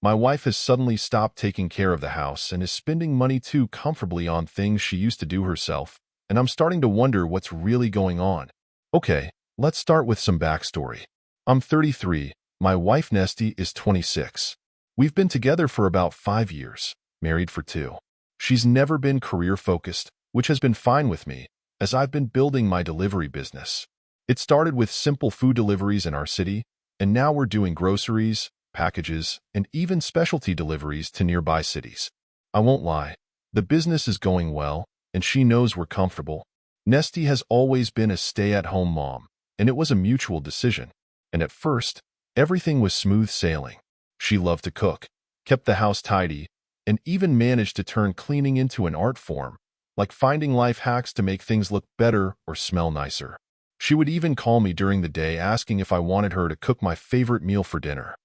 My wife has suddenly stopped taking care of the house and is spending money too comfortably on things she used to do herself, and I'm starting to wonder what's really going on. Okay, let's start with some backstory. I'm 33. My wife Nesty is 26. We've been together for about 5 years, married for 2. She's never been career-focused, which has been fine with me, as I've been building my delivery business. It started with simple food deliveries in our city, and now we're doing groceries, packages, and even specialty deliveries to nearby cities. I won't lie, the business is going well, and she knows we're comfortable. Nesty has always been a stay-at-home mom, and it was a mutual decision. And at first, everything was smooth sailing. She loved to cook, kept the house tidy, and even managed to turn cleaning into an art form, like finding life hacks to make things look better or smell nicer. She would even call me during the day asking if I wanted her to cook my favorite meal for dinner.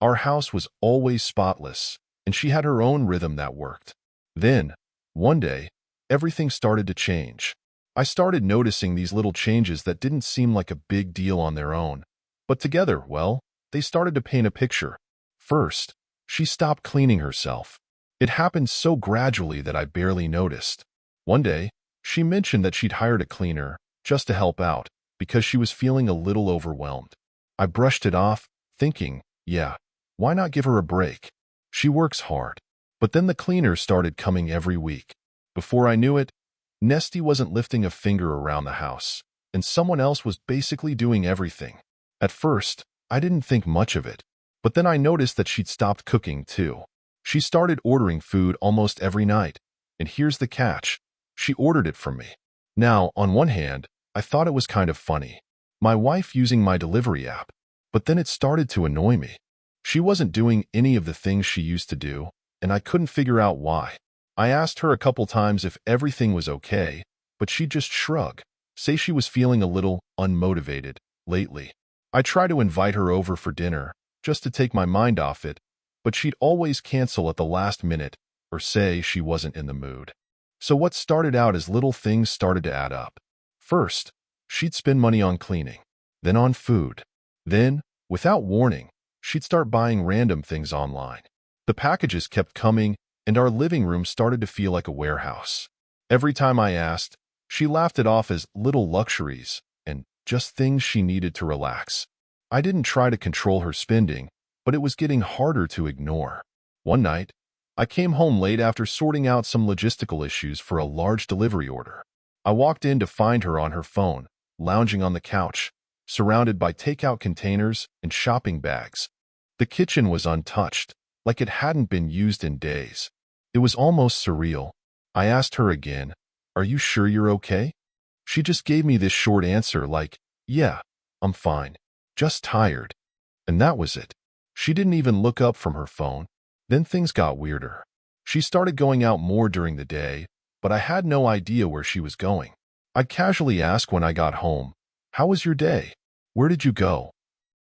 Our house was always spotless, and she had her own rhythm that worked. Then, one day, everything started to change. I started noticing these little changes that didn't seem like a big deal on their own, but together, well, they started to paint a picture. First, she stopped cleaning herself. It happened so gradually that I barely noticed. One day, she mentioned that she'd hired a cleaner just to help out because she was feeling a little overwhelmed. I brushed it off, thinking, yeah, why not give her a break? She works hard. But then the cleaner started coming every week. Before I knew it, Nesty wasn't lifting a finger around the house, and someone else was basically doing everything. At first, I didn't think much of it, but then I noticed that she'd stopped cooking too. She started ordering food almost every night, and here's the catch. She ordered it from me. Now, on one hand, I thought it was kind of funny, my wife using my delivery app, but then it started to annoy me. She wasn't doing any of the things she used to do, and I couldn't figure out why. I asked her a couple times if everything was okay, but she'd just shrug, say she was feeling a little unmotivated lately. I tried to invite her over for dinner, just to take my mind off it, but she'd always cancel at the last minute or say she wasn't in the mood. So what started out as little things started to add up. First, she'd spend money on cleaning, then on food. Then, without warning, she'd start buying random things online. The packages kept coming, and our living room started to feel like a warehouse. Every time I asked, she laughed it off as little luxuries and just things she needed to relax. I didn't try to control her spending, but it was getting harder to ignore. One night, I came home late after sorting out some logistical issues for a large delivery order. I walked in to find her on her phone, lounging on the couch, surrounded by takeout containers and shopping bags. The kitchen was untouched, like it hadn't been used in days. It was almost surreal. I asked her again, "Are you sure you're okay?" She just gave me this short answer like, "Yeah, I'm fine. Just tired." And that was it. She didn't even look up from her phone. Then things got weirder. She started going out more during the day, but I had no idea where she was going. I'd casually ask when I got home, "How was your day? Where did you go?"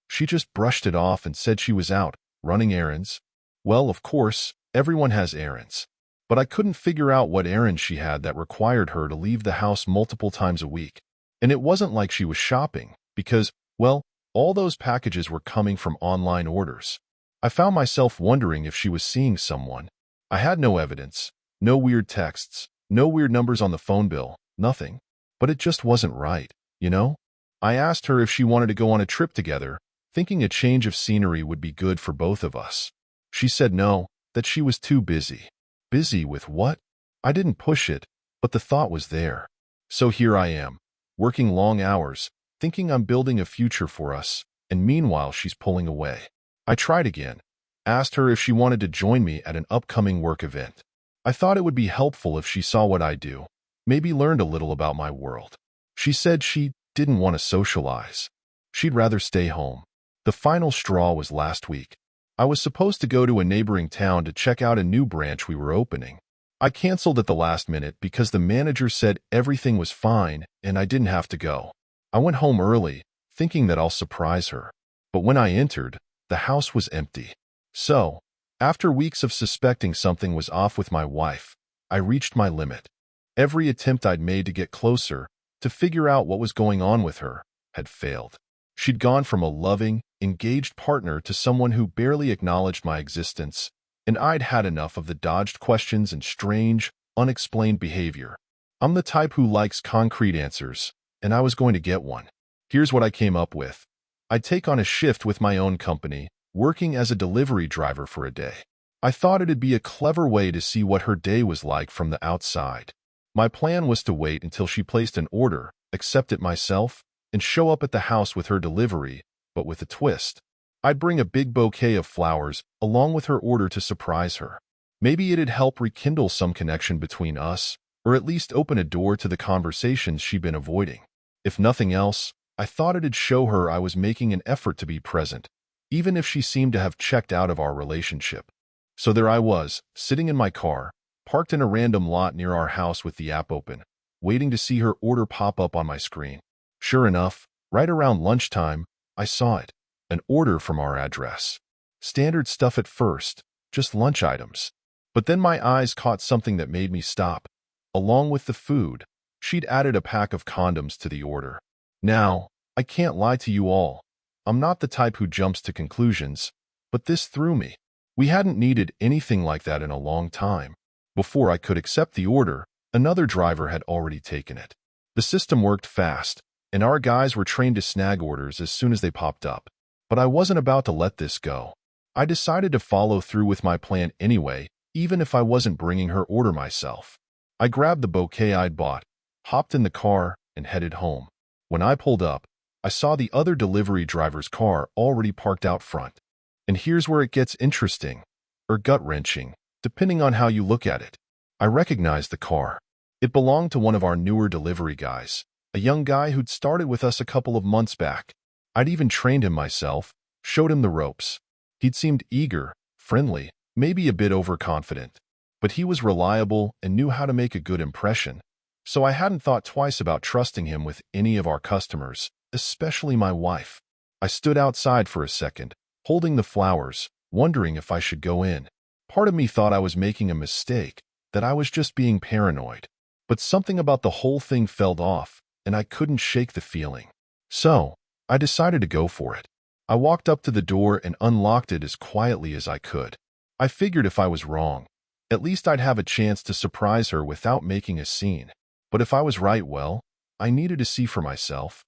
She just brushed it off and said she was out, running errands. Well, of course, everyone has errands. But I couldn't figure out what errand she had that required her to leave the house multiple times a week. And it wasn't like she was shopping, because, well, all those packages were coming from online orders. I found myself wondering if she was seeing someone. I had no evidence, no weird texts, no weird numbers on the phone bill, nothing. But it just wasn't right, you know? I asked her if she wanted to go on a trip together, thinking a change of scenery would be good for both of us. She said no, that she was too busy. Busy with what? I didn't push it, but the thought was there. So here I am, working long hours, thinking I'm building a future for us, and meanwhile she's pulling away. I tried again, asked her if she wanted to join me at an upcoming work event. I thought it would be helpful if she saw what I do, maybe learned a little about my world. She said she didn't want to socialize. She'd rather stay home. The final straw was last week. I was supposed to go to a neighboring town to check out a new branch we were opening. I canceled at the last minute because the manager said everything was fine and I didn't have to go. I went home early, thinking that I'll surprise her. But when I entered, the house was empty. So, after weeks of suspecting something was off with my wife, I reached my limit. Every attempt I'd made to get closer, to figure out what was going on with her, had failed. She'd gone from a loving, engaged partner to someone who barely acknowledged my existence, and I'd had enough of the dodged questions and strange, unexplained behavior. I'm the type who likes concrete answers, and I was going to get one. Here's what I came up with. I'd take on a shift with my own company, working as a delivery driver for a day. I thought it'd be a clever way to see what her day was like from the outside. My plan was to wait until she placed an order, accept it myself, and show up at the house with her delivery, but with a twist. I'd bring a big bouquet of flowers along with her order to surprise her. Maybe it'd help rekindle some connection between us, or at least open a door to the conversations she'd been avoiding. If nothing else, I thought it'd show her I was making an effort to be present, even if she seemed to have checked out of our relationship. So there I was, sitting in my car, parked in a random lot near our house with the app open, waiting to see her order pop up on my screen. Sure enough, right around lunchtime, I saw it. An order from our address. Standard stuff at first, just lunch items. But then my eyes caught something that made me stop. Along with the food, she'd added a pack of condoms to the order. Now, I can't lie to you all. I'm not the type who jumps to conclusions, but this threw me. We hadn't needed anything like that in a long time. Before I could accept the order, another driver had already taken it. The system worked fast, and our guys were trained to snag orders as soon as they popped up. But I wasn't about to let this go. I decided to follow through with my plan anyway, even if I wasn't bringing her order myself. I grabbed the bouquet I'd bought, hopped in the car, and headed home. When I pulled up, I saw the other delivery driver's car already parked out front. And here's where it gets interesting, or gut-wrenching, depending on how you look at it. I recognized the car. It belonged to one of our newer delivery guys, a young guy who'd started with us a couple of months back. I'd even trained him myself, showed him the ropes. He'd seemed eager, friendly, maybe a bit overconfident. But he was reliable and knew how to make a good impression, so I hadn't thought twice about trusting him with any of our customers, especially my wife. I stood outside for a second, holding the flowers, wondering if I should go in. Part of me thought I was making a mistake, that I was just being paranoid. But something about the whole thing felt off, and I couldn't shake the feeling. So, I decided to go for it. I walked up to the door and unlocked it as quietly as I could. I figured if I was wrong, at least I'd have a chance to surprise her without making a scene. But if I was right, well, I needed to see for myself.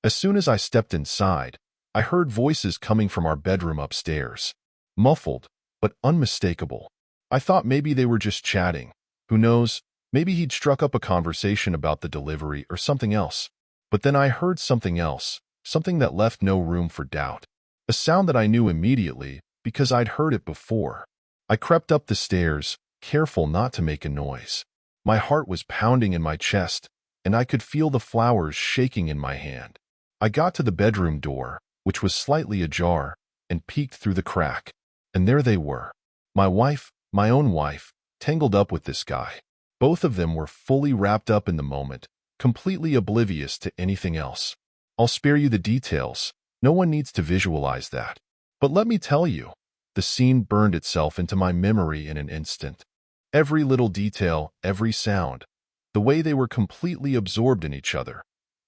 As soon as I stepped inside, I heard voices coming from our bedroom upstairs. Muffled, but unmistakable. I thought maybe they were just chatting. Who knows, maybe he'd struck up a conversation about the delivery or something else. But then I heard something else, something that left no room for doubt. A sound that I knew immediately because I'd heard it before. I crept up the stairs, careful not to make a noise. My heart was pounding in my chest, and I could feel the flowers shaking in my hand. I got to the bedroom door, which was slightly ajar, and peeked through the crack. And there they were. My wife, my own wife, tangled up with this guy. Both of them were fully wrapped up in the moment, completely oblivious to anything else. I'll spare you the details. No one needs to visualize that. But let me tell you, the scene burned itself into my memory in an instant. Every little detail, every sound, the way they were completely absorbed in each other.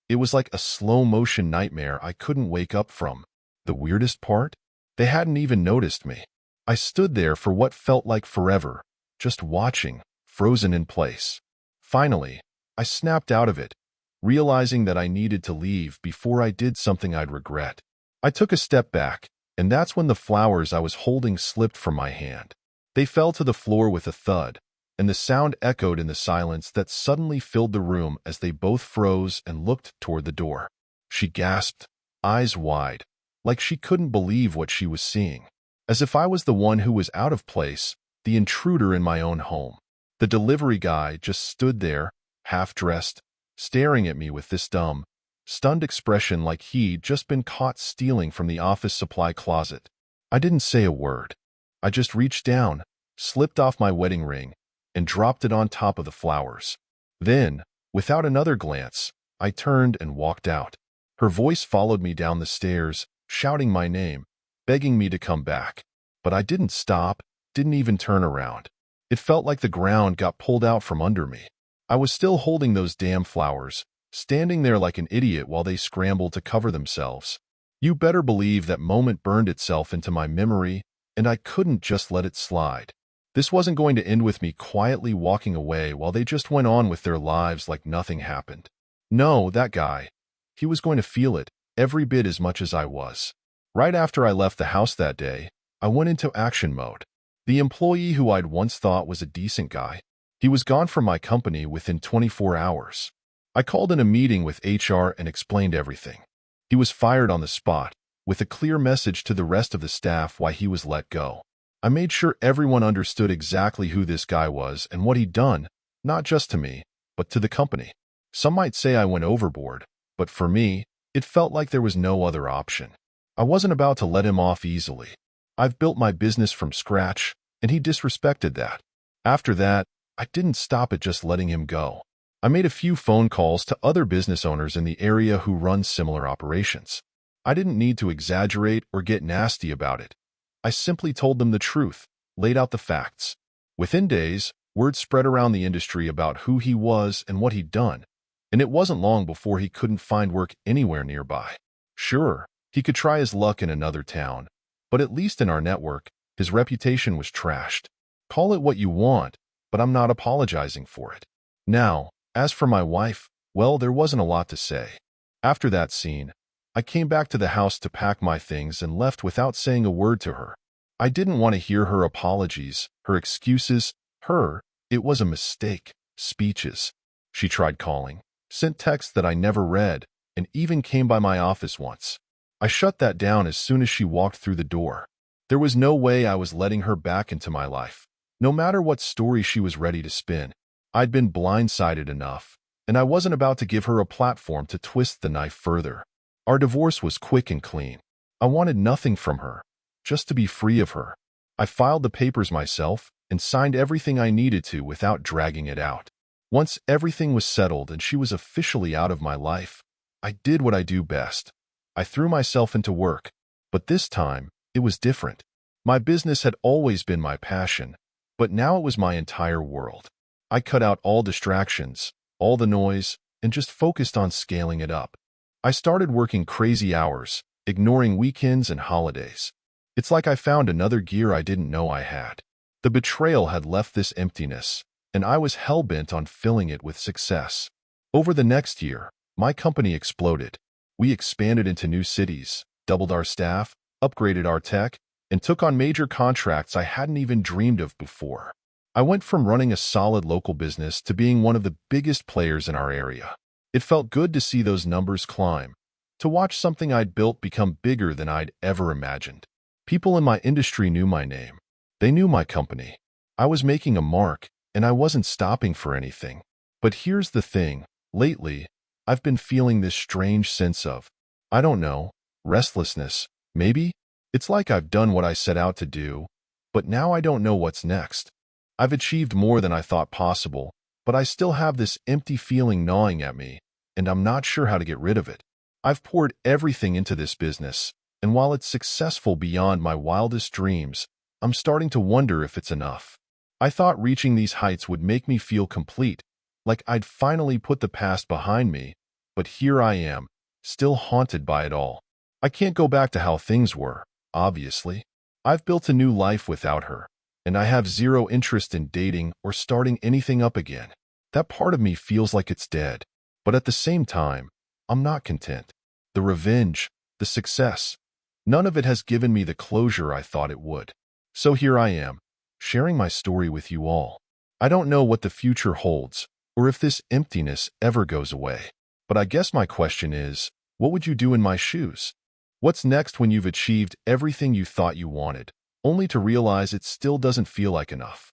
It was like a slow-motion nightmare I couldn't wake up from. The weirdest part? They hadn't even noticed me. I stood there for what felt like forever, just watching, frozen in place. Finally, I snapped out of it, realizing that I needed to leave before I did something I'd regret. I took a step back, and that's when the flowers I was holding slipped from my hand. They fell to the floor with a thud, and the sound echoed in the silence that suddenly filled the room as they both froze and looked toward the door. She gasped, eyes wide, like she couldn't believe what she was seeing. As if I was the one who was out of place, the intruder in my own home. The delivery guy just stood there, half-dressed, staring at me with this dumb, stunned expression like he'd just been caught stealing from the office supply closet. I didn't say a word. I just reached down, slipped off my wedding ring, and dropped it on top of the flowers. Then, without another glance, I turned and walked out. Her voice followed me down the stairs, shouting my name, begging me to come back. But I didn't stop, didn't even turn around. It felt like the ground got pulled out from under me. I was still holding those damn flowers, standing there like an idiot while they scrambled to cover themselves. You better believe that moment burned itself into my memory, and I couldn't just let it slide. This wasn't going to end with me quietly walking away while they just went on with their lives like nothing happened. No, that guy. He was going to feel it, every bit as much as I was. Right after I left the house that day, I went into action mode. The employee who I'd once thought was a decent guy, he was gone from my company within 24 hours. I called in a meeting with HR and explained everything. He was fired on the spot, with a clear message to the rest of the staff why he was let go. I made sure everyone understood exactly who this guy was and what he'd done, not just to me, but to the company. Some might say I went overboard, but for me, it felt like there was no other option. I wasn't about to let him off easily. I've built my business from scratch, and he disrespected that. After that, I didn't stop at just letting him go. I made a few phone calls to other business owners in the area who run similar operations. I didn't need to exaggerate or get nasty about it. I simply told them the truth, laid out the facts. Within days, word spread around the industry about who he was and what he'd done, and it wasn't long before he couldn't find work anywhere nearby. Sure, he could try his luck in another town, but at least in our network, his reputation was trashed. Call it what you want, but I'm not apologizing for it. Now, as for my wife, well, there wasn't a lot to say. After that scene, I came back to the house to pack my things and left without saying a word to her. I didn't want to hear her apologies, her excuses, it was a mistake, speeches. She tried calling, sent texts that I never read, and even came by my office once. I shut that down as soon as she walked through the door. There was no way I was letting her back into my life, no matter what story she was ready to spin. I'd been blindsided enough, and I wasn't about to give her a platform to twist the knife further. Our divorce was quick and clean. I wanted nothing from her, just to be free of her. I filed the papers myself and signed everything I needed to without dragging it out. Once everything was settled and she was officially out of my life, I did what I do best. I threw myself into work, but this time, it was different. My business had always been my passion, but now it was my entire world. I cut out all distractions, all the noise, and just focused on scaling it up. I started working crazy hours, ignoring weekends and holidays. It's like I found another gear I didn't know I had. The betrayal had left this emptiness, and I was hell-bent on filling it with success. Over the next year, my company exploded. We expanded into new cities, doubled our staff, upgraded our tech, and took on major contracts I hadn't even dreamed of before. I went from running a solid local business to being one of the biggest players in our area. It felt good to see those numbers climb, to watch something I'd built become bigger than I'd ever imagined. People in my industry knew my name. They knew my company. I was making a mark, and I wasn't stopping for anything. But here's the thing, lately, I've been feeling this strange sense of, I don't know, restlessness, maybe? It's like I've done what I set out to do, but now I don't know what's next. I've achieved more than I thought possible, but I still have this empty feeling gnawing at me, and I'm not sure how to get rid of it. I've poured everything into this business, and while it's successful beyond my wildest dreams, I'm starting to wonder if it's enough. I thought reaching these heights would make me feel complete, like I'd finally put the past behind me, but here I am, still haunted by it all. I can't go back to how things were, obviously. I've built a new life without her, and I have zero interest in dating or starting anything up again. That part of me feels like it's dead, but at the same time, I'm not content. The revenge, the success, none of it has given me the closure I thought it would. So here I am, sharing my story with you all. I don't know what the future holds, or if this emptiness ever goes away. But I guess my question is, what would you do in my shoes? What's next when you've achieved everything you thought you wanted, only to realize it still doesn't feel like enough?